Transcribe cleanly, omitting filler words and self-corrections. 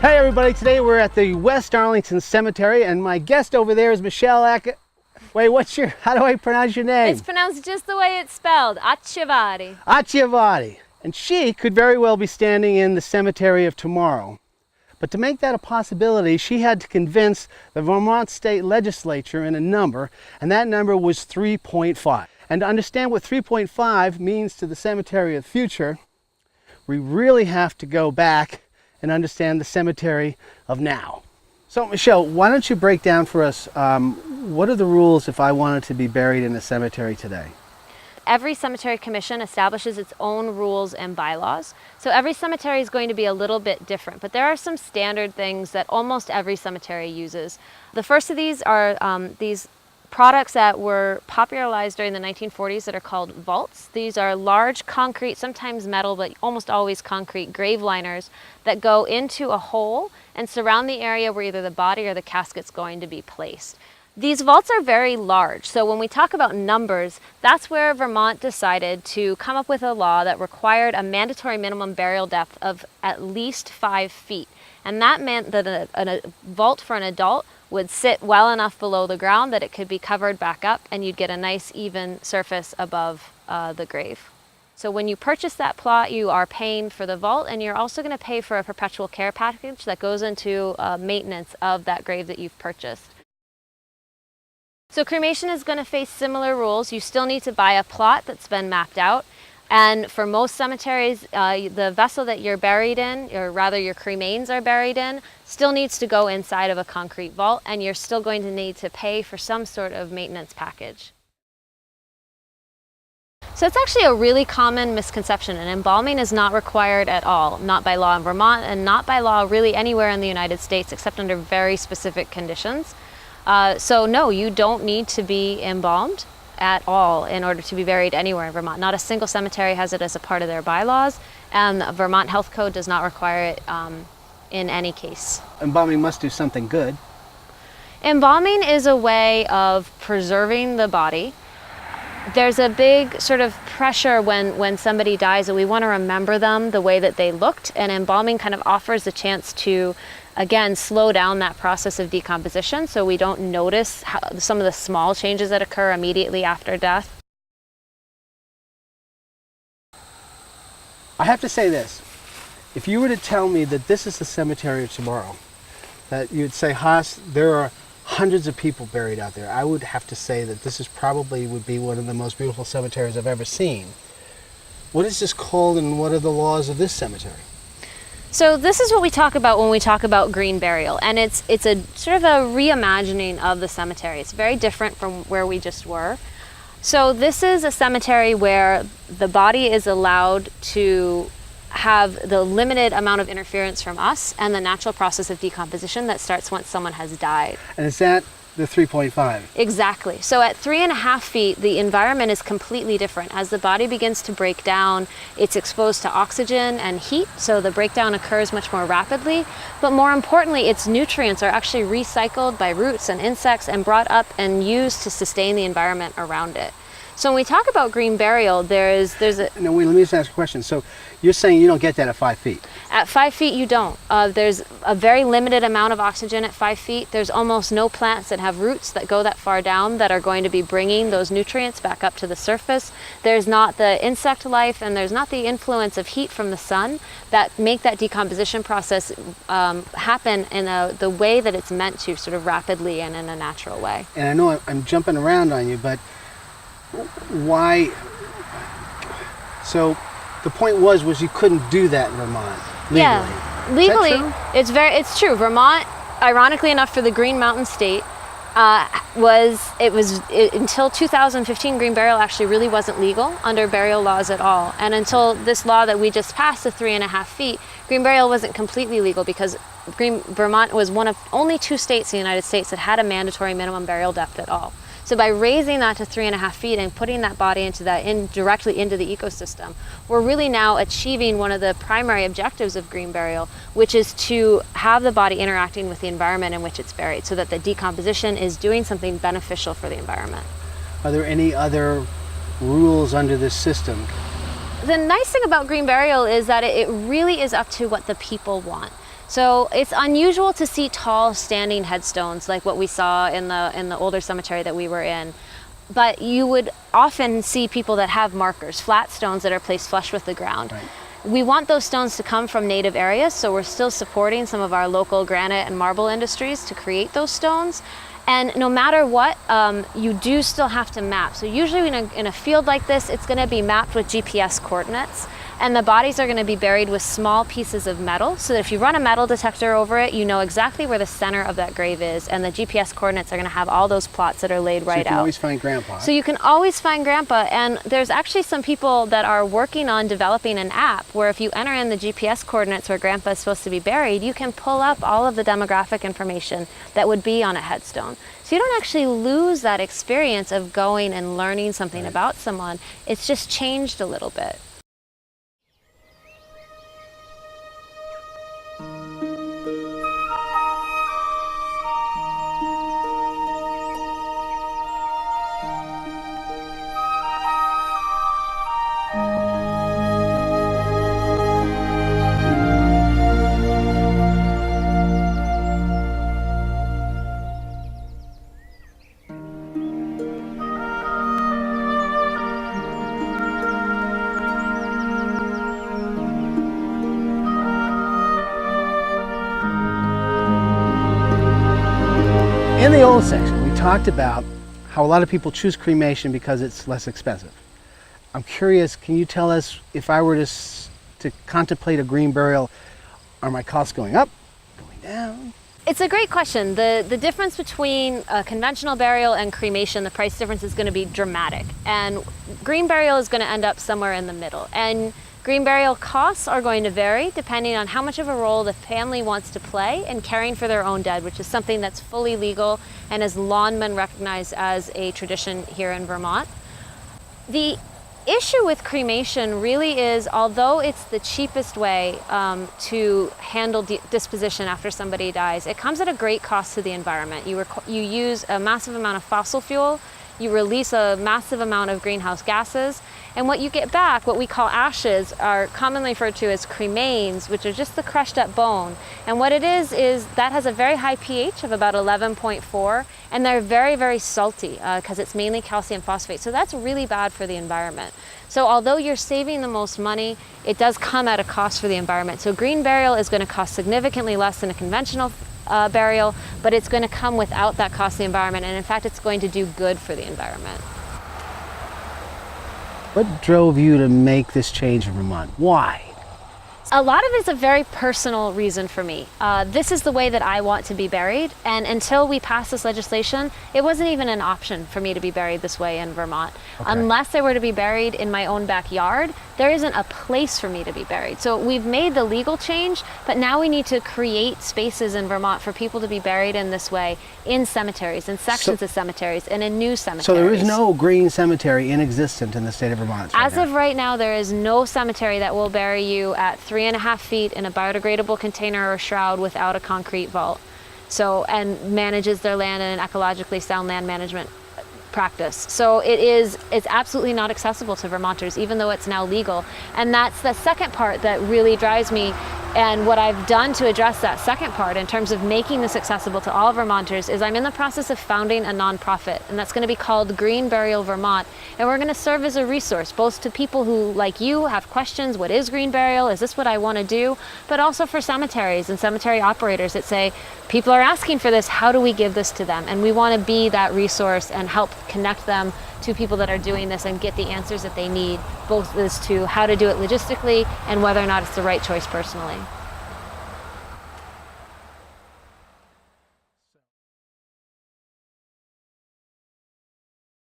Hey everybody, today we're at the West Arlington Cemetery and my guest over there is Michelle how do I pronounce your name? It's pronounced just the way it's spelled, Acchiavari. Acchiavari. And she could very well be standing in the cemetery of tomorrow. But to make that a possibility, she had to convince the Vermont state legislature in a number, and that number was 3.5. And to understand what 3.5 means to the cemetery of the future, we really have to go back and understand the cemetery of now. So Michelle, why don't you break down for us what are the rules if I wanted to be buried in a cemetery today? Every cemetery commission establishes its own rules and bylaws. So every cemetery is going to be a little bit different, but there are some standard things that almost every cemetery uses. The first of these are these products that were popularized during the 1940s that are called vaults. These are large concrete, sometimes metal, but almost always concrete grave liners that go into a hole and surround the area where either the body or the casket's going to be placed. These vaults are very large, so when we talk about numbers, that's where Vermont decided to come up with a law that required a mandatory minimum burial depth of at least 5 feet. And that meant that a vault for an adult would sit well enough below the ground that it could be covered back up and you'd get a nice even surface above the grave. So when you purchase that plot, you are paying for the vault, and you're also going to pay for a perpetual care package that goes into maintenance of that grave that you've purchased. So cremation is going to face similar rules. You still need to buy a plot that's been mapped out. And for most cemeteries, the vessel that you're buried in, or rather your cremains are buried in, still needs to go inside of a concrete vault, and you're still going to need to pay for some sort of maintenance package. So it's actually a really common misconception, and embalming is not required at all, not by law in Vermont and not by law really anywhere in the United States except under very specific conditions. So no, you don't need to be embalmed at all in order to be buried anywhere in Vermont. Not a single cemetery has it as a part of their bylaws, and the Vermont Health Code does not require it in any case. Embalming must do something good. Embalming is a way of preserving the body. There's a big sort of pressure when somebody dies that we want to remember them the way that they looked, and embalming kind of offers a chance to again slow down that process of decomposition so we don't notice some of the small changes that occur immediately after death. I have to say this, if you were to tell me that this is the cemetery of tomorrow, that you'd say, Haas, there are hundreds of people buried out there, I would have to say that this is probably would be one of the most beautiful cemeteries I've ever seen. What is this called, and what are the laws of this cemetery? So this is what we talk about when we talk about green burial, and it's a sort of a reimagining of the cemetery. It's very different from where we just were. So this is a cemetery where the body is allowed to have the limited amount of interference from us and the natural process of decomposition that starts once someone has died. And is that the 3.5? Exactly. So at 3.5 feet, the environment is completely different. As the body begins to break down, it's exposed to oxygen and heat, so the breakdown occurs much more rapidly. But more importantly, its nutrients are actually recycled by roots and insects and brought up and used to sustain the environment around it. So when we talk about green burial, there's a... No, wait, let me just ask a question. So you're saying you don't get that at 5 feet? At 5 feet, you don't. There's a very limited amount of oxygen at 5 feet. There's almost no plants that have roots that go that far down that are going to be bringing those nutrients back up to the surface. There's not the insect life, and there's not the influence of heat from the sun that make that decomposition process happen in the way that it's meant to, sort of rapidly and in a natural way. And I know I'm jumping around on you, but why? So the point was you couldn't do that in Vermont legally. Yeah, legally, it's true. Vermont, ironically enough, for the Green Mountain State, until 2015, green burial actually really wasn't legal under burial laws at all. And until this law that we just passed, the 3.5 feet, green burial wasn't completely legal because Vermont was one of only 2 states in the United States that had a mandatory minimum burial depth at all. So by raising that to 3.5 feet and putting that body directly into the ecosystem, we're really now achieving one of the primary objectives of green burial, which is to have the body interacting with the environment in which it's buried so that the decomposition is doing something beneficial for the environment. Are there any other rules under this system? The nice thing about green burial is that it really is up to what the people want. So it's unusual to see tall standing headstones like what we saw in the older cemetery that we were in. But you would often see people that have markers, flat stones that are placed flush with the ground. Right. We want those stones to come from native areas, so we're still supporting some of our local granite and marble industries to create those stones. And no matter what, you do still have to map. So usually in a field like this, it's going to be mapped with GPS coordinates. And the bodies are going to be buried with small pieces of metal, so that if you run a metal detector over it, you know exactly where the center of that grave is, and the GPS coordinates are going to have all those plots that are laid right out. So you can always find Grandpa. So you can always find Grandpa, and there's actually some people that are working on developing an app where if you enter in the GPS coordinates where Grandpa is supposed to be buried, you can pull up all of the demographic information that would be on a headstone. So you don't actually lose that experience of going and learning something about someone. It's just changed a little bit. In the old section, we talked about how a lot of people choose cremation because it's less expensive. I'm curious, can you tell us, if I were to contemplate a green burial, are my costs going up, going down? It's a great question. The difference between a conventional burial and cremation, the price difference is going to be dramatic. And green burial is going to end up somewhere in the middle. And green burial costs are going to vary depending on how much of a role the family wants to play in caring for their own dead, which is something that's fully legal and is lawnmen recognized as a tradition here in Vermont. The issue with cremation really is, although it's the cheapest way to handle disposition after somebody dies, it comes at a great cost to the environment. You use a massive amount of fossil fuel, you release a massive amount of greenhouse gases, and what you get back, what we call ashes, are commonly referred to as cremains, which are just the crushed up bone. And what it is that has a very high pH of about 11.4, and they're very, very salty because it's mainly calcium phosphate. So that's really bad for the environment. So although you're saving the most money, it does come at a cost for the environment. So green burial is going to cost significantly less than a conventional burial, but it's going to come without that cost to the environment, and in fact it's going to do good for the environment. What drove you to make this change in Vermont? Why? A lot of it's a very personal reason for me. This is the way that I want to be buried, and until we passed this legislation, it wasn't even an option for me to be buried this way in Vermont. Okay. Unless I were to be buried in my own backyard, there isn't a place for me to be buried. So we've made the legal change, but now we need to create spaces in Vermont for people to be buried in this way, in cemeteries, in sections of cemeteries, and in new cemeteries. So there is no green cemetery in existence in the state of Vermont right As of right now, there is no cemetery that will bury you at 3.5 feet in a biodegradable container or shroud without a concrete vault. So, and manages their land in an ecologically sound land management practice. So it's absolutely not accessible to Vermonters, even though it's now legal. And that's the second part that really drives me. And what I've done to address that second part in terms of making this accessible to all Vermonters is I'm in the process of founding a nonprofit, and that's going to be called Green Burial Vermont. And we're going to serve as a resource both to people who, like you, have questions: what is green burial? Is this what I want to do? But also for cemeteries and cemetery operators that say, people are asking for this, how do we give this to them? And we want to be that resource and help connect them to people that are doing this and get the answers that they need, both as to how to do it logistically and whether or not it's the right choice personally.